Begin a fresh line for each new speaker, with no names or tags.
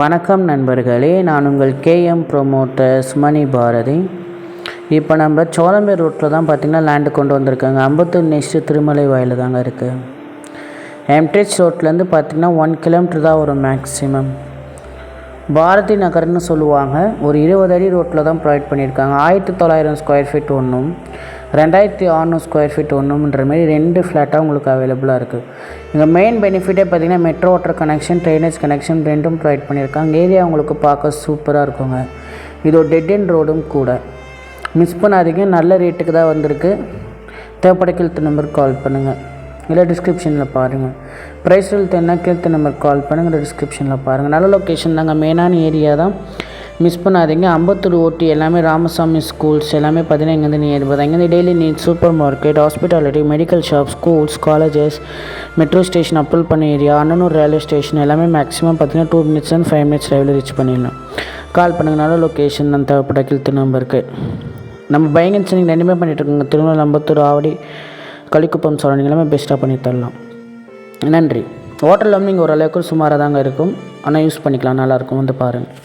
வணக்கம் நண்பர்களே, நான் உங்கள் கேஎம் ப்ரொமோட்டர்ஸ் மணி பாரதி. இப்போ நம்ம சோளம்பேர் ரோட்டில் தான் பார்த்திங்கன்னா லேண்டு கொண்டு வந்திருக்காங்க. அம்பத்தூர் நெக்ஸ்ட்டு திருமலை வாயில் தாங்க இருக்குது. எம்டிஹெச் ரோட்லேருந்து பார்த்திங்கன்னா 1 கிலோமீட்டர் தான் வரும் மேக்ஸிமம். பாரதி நகர்னு சொல்லுவாங்க. ஒரு 20 அடி ரோட்டில் தான் ப்ரொவைட் பண்ணியிருக்காங்க. 1900 ஸ்கொயர் ஃபீட் ஒன்றும் 2600 ஸ்கொயர் ஃபீட் ஒன்றுன்ற மாரி 2 ஃப்ளாட்டாக உங்களுக்கு அவைலபிளாக இருக்குது. இங்கே மெயின் பெனிஃபிட்டே பார்த்திங்கன்னா metro water connection, drainage connection ரெண்டும் ப்ரொவைட் பண்ணியிருக்காங்க. ஏரியா உங்களுக்கு பார்க்க சூப்பராக இருக்குங்க. இது ஒரு டெட் எண்ட் ரோடும் கூட. மிஸ் பண்ணாதீங்க, நல்ல ரேட்டுக்கு தான் வந்திருக்கு. தேவைப்பட கீழ்த்த நம்பருக்கு கால் பண்ணுங்கள், இல்லை டிஸ்கிரிப்ஷனில் பாருங்கள். ப்ரைஸ் எழுத்துன்னா கீழ்த்த நம்பருக்கு கால் பண்ணுங்கள், டிஸ்கிரிப்ஷனில் பாருங்கள். நல்ல லொக்கேஷன் தாங்க, மெயினான ஏரியா தான், மிஸ் பண்ணாதீங்க. அம்பத்தூர் ஓட்டி எல்லாமே ராமசாமி ஸ்கூல்ஸ் எல்லாமே பார்த்தீங்கன்னா இங்கேருந்து நியர்பை தான். இங்கேருந்து daily need super market, hospitality, medical shop, schools, colleges, metro station, approval பண்ண ஏரியா, அண்ணனூர் ரயில்வே ஸ்டேஷன் எல்லாமே மேக்ஸிமம் பார்த்தீங்கன்னா 2 minutes and 5 minutes டிரைவில் ரீச் பண்ணிடலாம். கால் பண்ணுங்கள். நல்ல லொக்கேஷன் தான், தேவைப்பட்ட கீழ்த்து நம்பருக்கு. நம்ம பையிங் அண்ட் செல்லிங் ரெண்டுமே பண்ணிகிட்ருக்கோங்க. திருநெல்வேலி, அம்பத்தூர், ஆவடி, கலிக்குப்பம் சரௌண்டிங் எல்லாமே பெஸ்ட்டாக பண்ணி தரலாம். நன்றி. ஹோட்டலில் வந்து இங்கே ஓரளவுக்கு சுமாராக தாங்க இருக்கும், ஆனால் யூஸ் பண்ணிக்கலாம், நல்லாயிருக்கும், வந்து பாருங்கள்.